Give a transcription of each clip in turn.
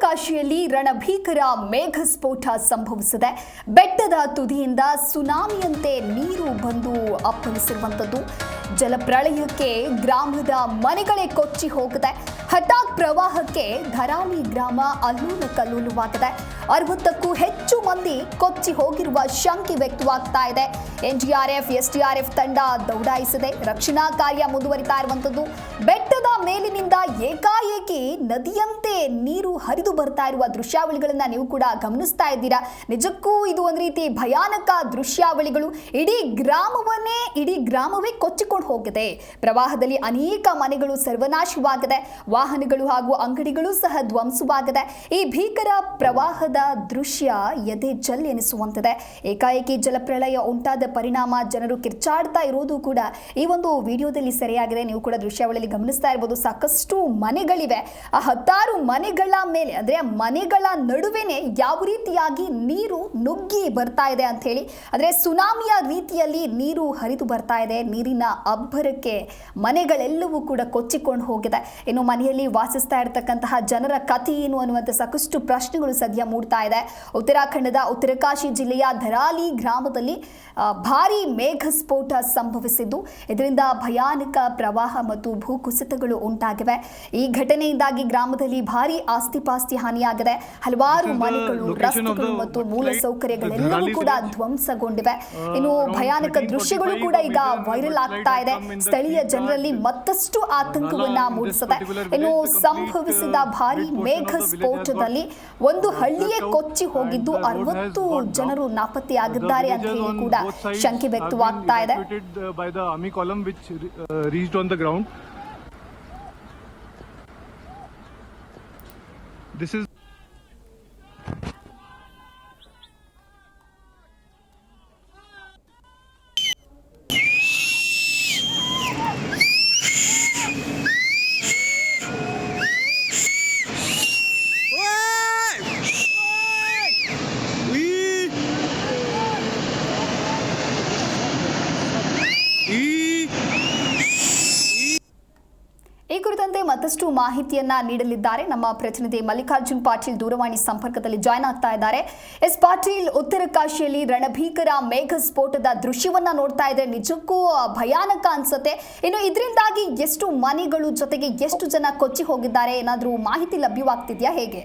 ಉತ್ತರಕಾಶಿಯಲ್ಲಿ ರಣಭೀಕರ ಮೇಘಸ್ಫೋಟ ಸಂಭವಿಸಿದೆ. ಬೆಟ್ಟದ ತುದಿಯಿಂದ ಸುನಾಮಿಯಂತೆ ನೀರು ಬಂದು ಅಪ್ಪಳಿಸಿರುವಂಥದ್ದು. ಜಲಪ್ರಳಯಕ್ಕೆ ಗ್ರಾಮದ ಮನೆಗಳೇ ಕೊಚ್ಚಿ ಹೋಗಿದೆ. ಹಠಾತ್ ಪ್ರವಾಹಕ್ಕೆ ಧರಾಳಿ ಗ್ರಾಮ ಅಲ್ಲೂಲ ಕಲ್ಲೂಲವಾಗಿದೆ. 60ಕ್ಕೂ ಹೆಚ್ಚು ಮಂದಿ ಕೊಚ್ಚಿ ಹೋಗಿರುವ ಶಂಕೆ ವ್ಯಕ್ತವಾಗ್ತಾ ಇದೆ. ಎನ್ಡಿಆರ್ಎಫ್ ಎಸ್ಡಿಆರ್ಎಫ್ ತಂಡ ದೌಡಾಯಿಸಿದೆ. ರಕ್ಷಣಾ ಕಾರ್ಯ ಮುಂದುವರಿತಾ ಇರುವಂಥದ್ದು. ಬೆಟ್ಟದ ಮೇಲಿನಿಂದ ಏಕಾಏಕಿ ನದಿಯಂತೆ ನೀರು ಹರಿದು ಬರ್ತಾ ಇರುವ ದೃಶ್ಯಾವಳಿಗಳನ್ನ ನೀವು ಕೂಡ ಗಮನಿಸ್ತಾ ಇದ್ದೀರಾ. ನಿಜಕ್ಕೂ ಇದು ಒಂದು ರೀತಿ ಭಯಾನಕ ದೃಶ್ಯಾವಳಿಗಳು. ಇಡೀ ಗ್ರಾಮವೇ ಕೊಚ್ಚಿಕೊಂಡು ಹೋಗಿದೆ. ಪ್ರವಾಹದಲ್ಲಿ ಅನೇಕ ಮನೆಗಳು ಸರ್ವನಾಶವಾಗಿದೆ. ವಾಹನಗಳು ಹಾಗೂ ಅಂಗಡಿಗಳು ಸಹ ಧ್ವಂಸವಾಗಿದೆ. ಈ ಭೀಕರ ಪ್ರವಾಹದ ದೃಶ್ಯ ಎದೆ ಜಲ್ ಎನಿಸುವಂತಿದೆ. ಏಕಾಏಕಿ ಜಲಪ್ರಳಯ ಉಂಟಾದ ಪರಿಣಾಮ ಜನರು ಕಿರ್ಚಾಡ್ತಾ ಇರೋದು ಕೂಡ ಈ ಒಂದು ವಿಡಿಯೋದಲ್ಲಿ ಸೆರೆಯಾಗಿದೆ. ನೀವು ಕೂಡ ದೃಶ್ಯಾವಳಿಯಲ್ಲಿ ಗಮನಿಸ್ತಾ ಇರಬಹುದು. ಸಾಕಷ್ಟು ಮನೆಗಳಿವೆ. ಆ 10 ಮನೆಗಳ ಮೇಲೆ ಅಂದ್ರೆ ಮನೆಗಳ ನಡುವೆನೆ ಯಾವ ರೀತಿಯಾಗಿ ನೀರು ನುಗ್ಗಿ ಬರ್ತಾ ಇದೆ ಅಂತ ಹೇಳಿ, ಅಂದ್ರೆ ಸುನಾಮಿಯ ರೀತಿಯಲ್ಲಿ ನೀರು ಹರಿದು ಬರ್ತಾ ಇದೆ. ನೀರಿನ ಅಬ್ಬರಕ್ಕೆ ಮನೆಗಳೆಲ್ಲವೂ ಕೂಡ ಕೊಚ್ಚಿಕೊಂಡು ಹೋಗಿದೆ. ಇನ್ನು ಮನೆಯಲ್ಲಿ ವಾಸಿಸ್ತಾ ಇರತಕ್ಕಂತಹ ಜನರ ಕಥೆ ಏನು ಅನ್ನುವಂಥ ಸಾಕಷ್ಟು ಪ್ರಶ್ನೆಗಳು ಸದ್ಯ ಮೂಡ್ತಾ ಇದೆ. ಉತ್ತರಾಖಂಡದ ಉತ್ತರಕಾಶಿ ಜಿಲ್ಲೆಯ ಧರಾಲಿ ಗ್ರಾಮದಲ್ಲಿ ಭಾರೀ ಮೇಘಸ್ಫೋಟ ಸಂಭವಿಸಿದ್ದು, ಇದರಿಂದ ಭಯಾನಕ ಪ್ರವಾಹ ಮತ್ತು ಭೂಕುಸಿತಗಳು ಉಂಟಾಗಿವೆ. ಈ ಘಟನೆಯಿಂದಾಗಿ ಗ್ರಾಮದಲ್ಲಿ ಭಾರೀ ಆಸ್ತಿಪಾಸ್ತಿ ಹಾನಿಯಾಗಿದೆ. ಹಲವಾರು ಮನೆಗಳು, ರಸ್ತೆಗಳು ಮತ್ತು ಮೂಲ ಸೌಕರ್ಯಗಳೆಲ್ಲವೂ ಕೂಡ ಧ್ವಂಸಗೊಂಡಿವೆ. ಇನ್ನು ಭಯಾನಕ ದೃಶ್ಯಗಳು ಕೂಡ ಈಗ ವೈರಲ್ ಆಗ್ತಾ ಇದೆ. ಸ್ಥಳೀಯ ಜನರಲ್ಲಿ ಮತ್ತಷ್ಟು ಆತಂಕವನ್ನ ಮೂಡಿಸಿದೆ. ಇನ್ನು ಸಂಭವಿಸಿದ ಭಾರೀ ಮೇಘ ಸ್ಫೋಟದಲ್ಲಿ ಒಂದು ಹಳ್ಳಿಯೇ ಕೊಚ್ಚಿ ಹೋಗಿದ್ದು 60 ಜನರು ನಾಪತ್ತೆಯಾಗಿದ್ದಾರೆ ಅಂತ ಹೇಳಿ ಕೂಡ ಶಂಕೆ ವ್ಯಕ್ತವಾಗ್ತಾ ಇದೆ. ಈ ಕುರಿತಂತೆ ಮತ್ತಷ್ಟು ಮಾಹಿತಿಯನ್ನ ನೀಡಲಿದ್ದಾರೆ ನಮ್ಮ ಪ್ರತಿನಿಧಿ ಮಲ್ಲಿಕಾರ್ಜುನ್ ಪಾಟೀಲ್. ದೂರವಾಣಿ ಸಂಪರ್ಕದಲ್ಲಿ ಜಾಯ್ನ್ ಆಗ್ತಾ ಇದ್ದಾರೆ. ಎಸ್ ಪಾಟೀಲ್, ಉತ್ತರಕಾಶಿಯಲ್ಲಿ ರಣಭೀಕರ ಮೇಘಸ್ಫೋಟದ ದೃಶ್ಯವನ್ನ ನೋಡ್ತಾ ಇದ್ರೆ ನಿಜಕ್ಕೂ ಭಯಾನಕ ಅನ್ಸುತ್ತೆ. ಇನ್ನು ಇದರಿಂದಾಗಿ ಎಷ್ಟು ಮನೆಗಳು ಜೊತೆಗೆ ಎಷ್ಟು ಜನ ಕೊಚ್ಚಿ ಹೋಗಿದ್ದಾರೆ, ಏನಾದ್ರೂ ಮಾಹಿತಿ ಲಭ್ಯವಾಗ್ತಿದ್ಯಾ, ಹೇಗೆ?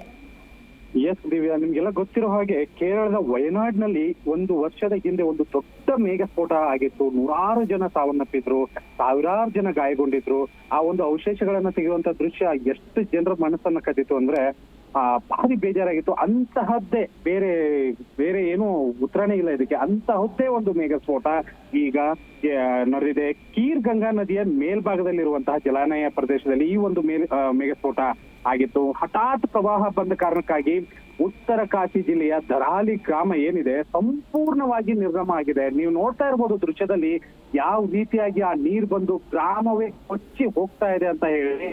ಎಸ್ ದಿವ್ಯಾ, ನಿಮ್ಗೆಲ್ಲ ಗೊತ್ತಿರೋ ಹಾಗೆ ಕೇರಳದ ವಯನಾಡ್ನಲ್ಲಿ 1 ವರ್ಷದ ಹಿಂದೆ ಒಂದು ದೊಡ್ಡ ಮೇಘಸ್ಫೋಟ ಆಗಿತ್ತು. 100 ಜನ ಸಾವನ್ನಪ್ಪಿದ್ರು, 1000 ಜನ ಗಾಯಗೊಂಡಿದ್ರು. ಆ ಒಂದು ಅವಶೇಷಗಳನ್ನ ತೆಗೆಯುವಂತ ದೃಶ್ಯ ಎಷ್ಟು ಜನರ ಮನಸ್ಸನ್ನ ಕದ್ದಿತ್ತು ಅಂದ್ರೆ ಭಾರಿ ಬೇಜಾರಾಗಿತ್ತು. ಅಂತಹದ್ದೇ ಬೇರೆ ಏನು ಉತ್ತರನೇ ಇಲ್ಲ ಇದಕ್ಕೆ. ಅಂತಹದ್ದೇ ಒಂದು ಮೇಘಸ್ಫೋಟ ಈಗ ನಡೆದಿದೆ. ಕೀರ್ ಗಂಗಾ ನದಿಯ ಮೇಲ್ಭಾಗದಲ್ಲಿರುವಂತಹ ಜಲಾನಯ ಪ್ರದೇಶದಲ್ಲಿ ಈ ಒಂದು ಮೇಘಸ್ಫೋಟ ಆಗಿತ್ತು. ಹಠಾತ್ ಪ್ರವಾಹ ಬಂದ ಕಾರಣಕ್ಕಾಗಿ ಉತ್ತರಕಾಶಿ ಜಿಲ್ಲೆಯ ಧರಾಲಿ ಗ್ರಾಮ ಏನಿದೆ ಸಂಪೂರ್ಣವಾಗಿ ನಿರ್ಗಮ ಆಗಿದೆ. ನೀವು ನೋಡ್ತಾ ಇರ್ಬೋದು ದೃಶ್ಯದಲ್ಲಿ ಯಾವ ರೀತಿಯಾಗಿ ಆ ನೀರು ಬಂದು ಗ್ರಾಮವೇ ಕೊಚ್ಚಿ ಹೋಗ್ತಾ ಇದೆ ಅಂತ ಹೇಳಿ.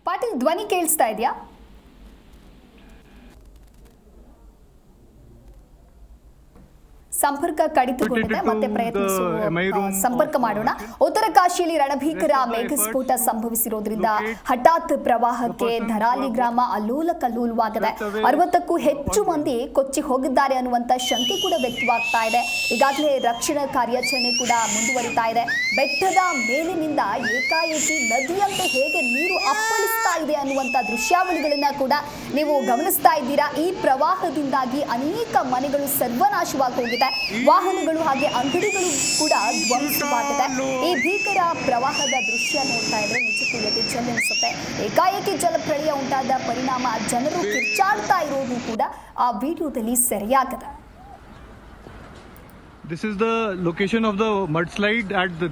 ಪಾಟೀಲ್, ಧ್ವನಿ ಕೇಳಿಸ್ತಾ ಇದೆಯಾ? ಸಂಪರ್ಕ ಕಡಿತಗೊಂಡಿದೆ. ಮತ್ತೆ ಪ್ರಯತ್ನಿಸುವ ಸಂಪರ್ಕ ಮಾಡೋಣ. ಉತ್ತರಕಾಶಿಯಲ್ಲಿ ರಣಭೀಕರ ಮೇಘಸ್ಫೋಟ ಸಂಭವಿಸಿರೋದ್ರಿಂದ ಹಠಾತ್ ಪ್ರವಾಹಕ್ಕೆ ಧರಾಲಿ ಗ್ರಾಮ ಅಲ್ಲೋಲ ಕಲ್ಲೋಲವಾಗಿದೆ. 60ಕ್ಕೂ ಹೆಚ್ಚು ಮಂದಿ ಕೊಚ್ಚಿ ಹೋಗಿದ್ದಾರೆ ಅನ್ನುವಂತ ಶಂಕೆ ಕೂಡ ವ್ಯಕ್ತವಾಗ್ತಾ ಇದೆ. ಈಗಾಗಲೇ ರಕ್ಷಣಾ ಕಾರ್ಯಾಚರಣೆ ಕೂಡ ಮುಂದುವರಿತಾ ಇದೆ. ಬೆಟ್ಟದ ಮೇಲಿನಿಂದ ಏಕಾಏಕಿ ನದಿಯಂತೆ ಹೇಗೆ ನೀರು ಅಪ್ಪಳಿಸ್ತಾ ಇದೆ ಅನ್ನುವಂತ ದೃಶ್ಯಾವಳಿಗಳನ್ನ ಕೂಡ ನೀವು ಗಮನಿಸ್ತಾ ಇದ್ದೀರಾ. ಈ ಪ್ರವಾಹದಿಂದಾಗಿ ಅನೇಕ ಮನೆಗಳು ಸರ್ವನಾಶವಾಗಿ ಹೋಗಿದೆ. ವಾಹನಗಳು ಹಾಗೆ ಅಂಗಡಿಗಳು ಕೂಡ ಧ್ವಂಸವಾಗಿದೆ. ಈ ಭೀಕರ ಪ್ರವಾಹದ ದೃಶ್ಯ ನೋಡ್ತಾ ಇದ್ರೆ ನಿಜಕ್ಕೂ ಎದೆ ಜಲ್ ಎನಿಸುತ್ತೆ. ಏಕಾಏಕಿ ಜಲಪ್ರಳಯ ಉಂಟಾದ ಪರಿಣಾಮ ಜನರು ಕಿರ್ಚಾಡ್ತಾ ಇರೋದು ಕೂಡ ಆ ವಿಡಿಯೋದಲ್ಲಿ ಸೆರೆಯಾಗಿದೆ. This is the location of the mudslide at the